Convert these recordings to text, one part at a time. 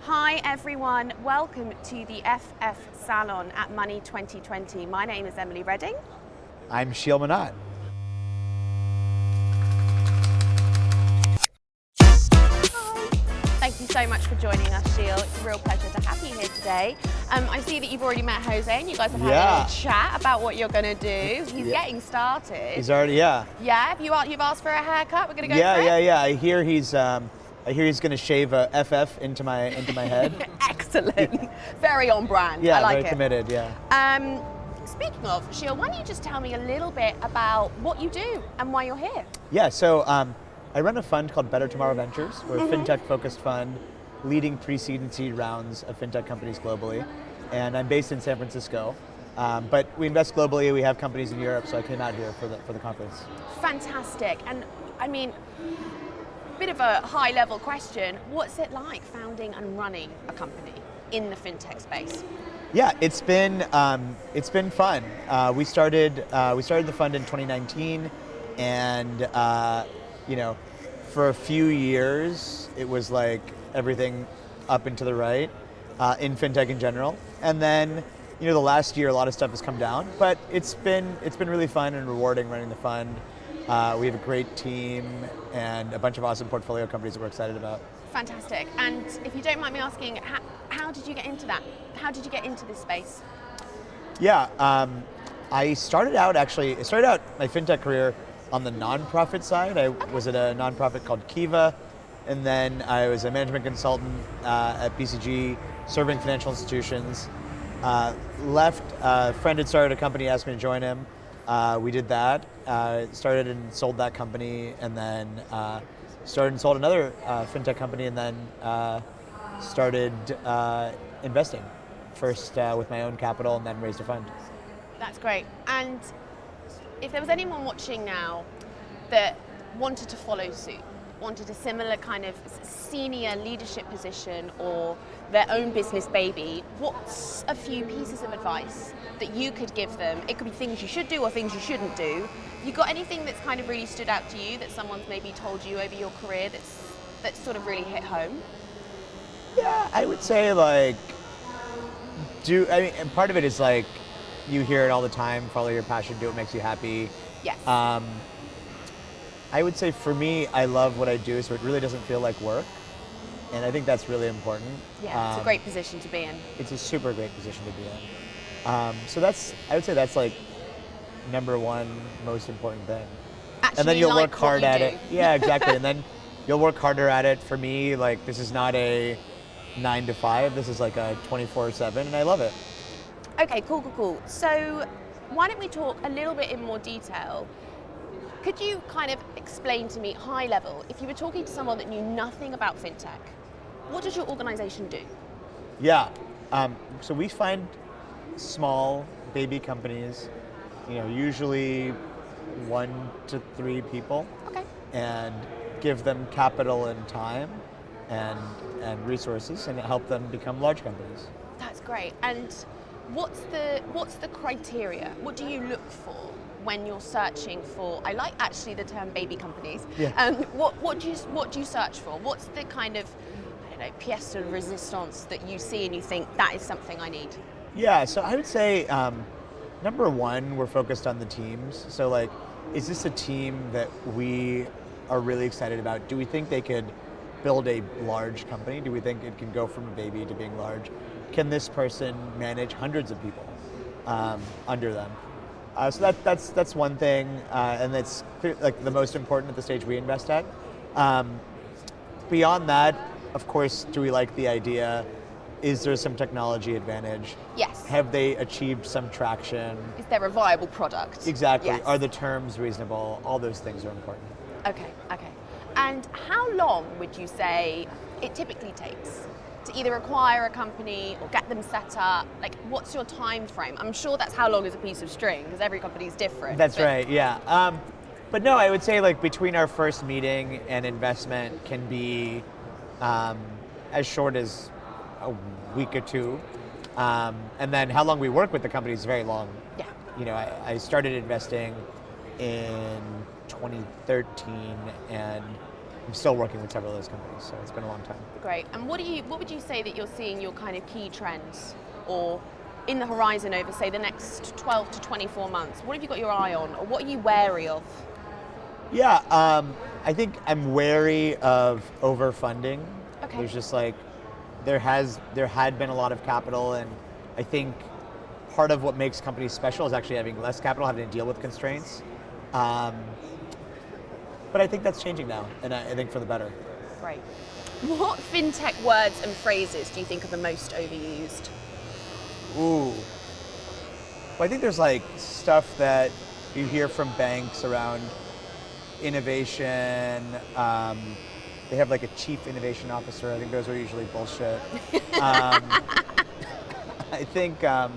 Hi everyone, welcome to the FF Salon at Money 2020. My name is Emily Redding. I'm Sheel Monhot. Thank you so much for joining us, Sheel. It's a real pleasure to have you here today. I see that you've already met Jose and you guys have had a little chat about what you're going to do. He's getting started. He's already, Yeah, you've asked for a haircut, we're going to go for it? Yeah. I hear he's going to shave a FF into my head. Excellent. Very on brand. Yeah, I like very it. committed, yeah. Speaking of, Sheel, why don't you just tell me a little bit about what you do and why you're here? Yeah, so I run a fund called Better Tomorrow Ventures. We're a fintech-focused fund leading pre-seed and seed rounds of fintech companies globally. And I'm based in San Francisco. But we invest globally, we have companies in Europe, so I came out here for the conference. Fantastic. And I mean, bit of a high-level question, what's it like founding and running a company in the fintech space? Yeah, it's been fun. We started the fund in 2019, and for a few years it was like everything up and to the right in fintech in general, and then the last year a lot of stuff has come down, but it's been really fun and rewarding running the fund. We have a great team and a bunch of awesome portfolio companies that we're excited about. Fantastic. And if you don't mind me asking, how did you get into that? How did you get into this space? Yeah, I started out my fintech career on the nonprofit side. I was at a nonprofit called Kiva, and then I was a management consultant at BCG, serving financial institutions. Left, a friend had started a company, asked me to join him. We did that, started and sold that company, and then started and sold another fintech company, and then started investing. First with my own capital, and then raised a fund. That's great. And if there was anyone watching now that wanted to follow suit, wanted a similar kind of senior leadership position or their own business baby, what's a few pieces of advice that you could give them? It could be things you should do or things you shouldn't do. You got anything that's kind of really stood out to you that someone's maybe told you over your career that's sort of really hit home? Yeah, I would say and part of it is you hear it all the time, follow your passion, do what makes you happy. Yes. I would say for me, I love what I do, so it really doesn't feel like work. And I think that's really important. Yeah, it's a great position to be in. It's a super great position to be in. So I would say that's number one most important thing. Actually, and then you'll work hard at do. it. Yeah, exactly. And then you'll work harder at it. For me, this is not a 9 to 5. This is a 24/7, and I love it. Okay, cool. So why don't we talk a little bit in more detail? Could you kind of explain to me, high level, if you were talking to someone that knew nothing about fintech, what does your organization do? Yeah, so we find small baby companies, usually 1 to 3 people, Okay. and give them capital and time and resources, and help them become large companies. That's great. And what's the criteria? What do you look for when you're searching for? I like actually the term baby companies. Yeah. What do you search for? What's the kind of pièce de résistance that you see and you think that is something I need? Yeah, so I would say number one, we're focused on the teams. So is this a team that we are really excited about? Do we think they could build a large company? Do we think it can go from a baby to being large? Can this person manage hundreds of people under them? So that's one thing, and that's clear, the most important at the stage we invest at. Beyond that, of course, do we like the idea? Is there some technology advantage? Yes. Have they achieved some traction? Is there a viable product? Exactly. Yes. Are the terms reasonable? All those things are important. Okay. And how long would you say it typically takes to either acquire a company or get them set up? What's your time frame? I'm sure that's how long is a piece of string, because every company is different. That's right, yeah. But no, I would say between our first meeting and investment can be as short as a week or two. And then how long we work with the company is very long. Yeah. I started investing in 2013, and I'm still working with several of those companies, so it's been a long time. Great. And what would you say that you're seeing your kind of key trends or in the horizon over, say, the next 12 to 24 months? What have you got your eye on, or what are you wary of? Yeah, I think I'm wary of overfunding. Okay. There's just like, there had been a lot of capital, and I think part of what makes companies special is actually having less capital, having to deal with constraints. But I think that's changing now, and I think for the better. Great. What fintech words and phrases do you think are the most overused? Ooh. Well, I think there's like stuff that you hear from banks around innovation. They have like a chief innovation officer. I think those are usually bullshit. I think they're,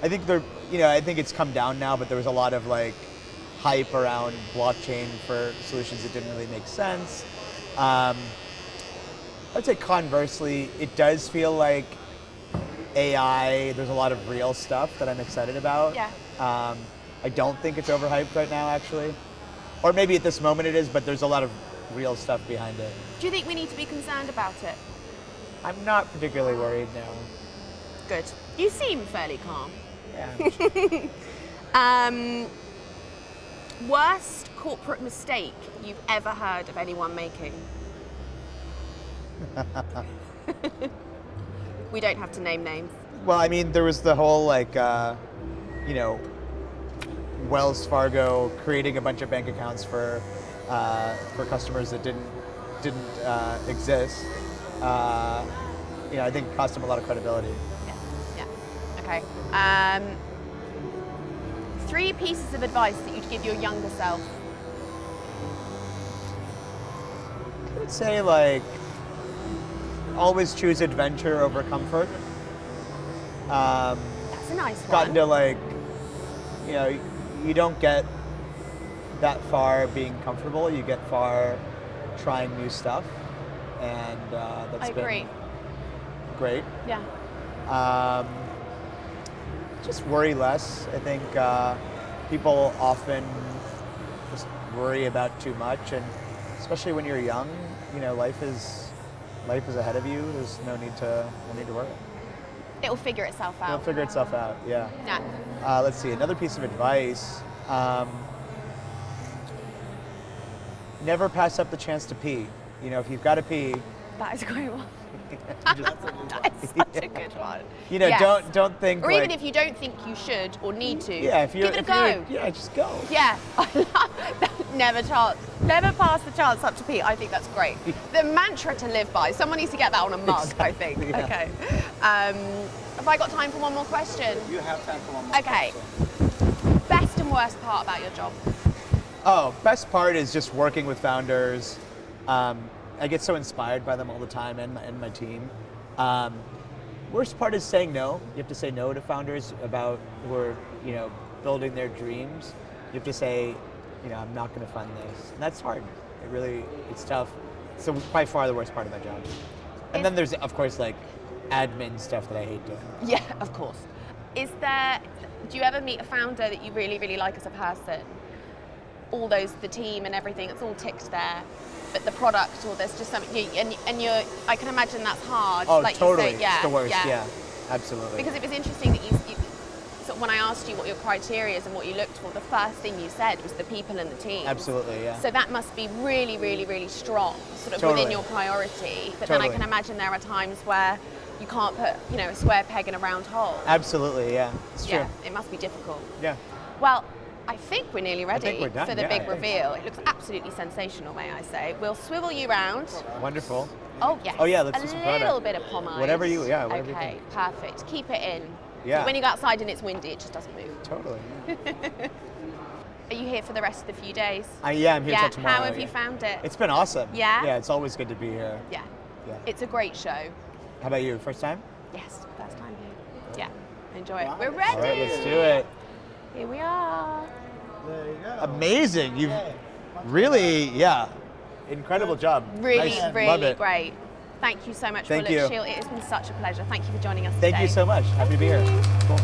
I think it's come down now, but there was a lot of like hype around blockchain for solutions that didn't really make sense. I'd say conversely, it does feel like AI, there's a lot of real stuff that I'm excited about. Yeah. I don't think it's overhyped right now, actually. Or maybe at this moment it is, but there's a lot of real stuff behind it. Do you think we need to be concerned about it? I'm not particularly worried now. Good. You seem fairly calm. Yeah. Worst corporate mistake you've ever heard of anyone making? We don't have to name names. Well, I mean, there was the whole like, Wells Fargo creating a bunch of bank accounts for customers that didn't exist. I think it cost them a lot of credibility. Yeah. Okay. 3 pieces of advice that you'd give your younger self. I would say like, always choose adventure over comfort. That's a nice one. Gotten to like, you don't get that far being comfortable. You get far trying new stuff, and that's been great. Yeah. Just worry less. I think people often just worry about too much, and especially when you're young, life is ahead of you. There's no need to worry. It'll figure itself out. It'll figure itself out. Yeah. Yeah. Let's see. Another piece of advice: never pass up the chance to pee. If you've got to pee. That is a great one. That is such a good one. Don't think. Or even if you don't think you should or need to. Yeah, give it a go. Just go. Yeah, never pass the chance up to pee. I think that's great. The mantra to live by. Someone needs to get that on a mug. Exactly, I think. Yeah. Okay. Have I got time for one more question? You have time for one more. Okay. Question. Best and worst part about your job? Oh, best part is just working with founders. I get so inspired by them all the time, and my team. Worst part is saying no. You have to say no to founders who are building their dreams. You have to say, I'm not going to fund this, and that's hard. It's tough. So by far the worst part of my job. And then there's, of course, like admin stuff that I hate doing. Yeah, of course. Do you ever meet a founder that you really, really like as a person? The team and everything, it's all ticked there. But the product, or there's just something, I can imagine that's hard. Oh, like totally. You say, yeah, it's the worst. Yeah, absolutely. Because it was interesting that so when I asked you what your criteria is and what you looked for, the first thing you said was the people and the team. Absolutely, yeah. So that must be really, really, really strong, sort of within your priority. But then I can imagine there are times where you can't put, a square peg in a round hole. Absolutely, yeah. It's true. Yeah, it must be difficult. Yeah. Well, I think we're nearly ready for the big reveal. It looks absolutely sensational, may I say. We'll swivel you round. Wonderful. Oh, yes. Oh, yeah, let's do some product. A little bit of pomade. Whatever you think. Okay, perfect. Keep it in. Yeah. So when you go outside and it's windy, it just doesn't move. Totally. Are you here for the rest of the few days? I'm here till tomorrow. How have you found it? It's been awesome. Yeah? Yeah, it's always good to be here. Yeah. Yeah. It's a great show. How about you? First time? Yes, first time here. Yeah, enjoy it. Wow. We're ready. All right, let's do it. Here we are. There you go. Amazing. You've really, incredible job. Really, nice. Love really it. great. Thank you so much, Thank Sheel. you. It has been such a pleasure. Thank you for joining us today. Thank you so much. Happy to be here. Cool.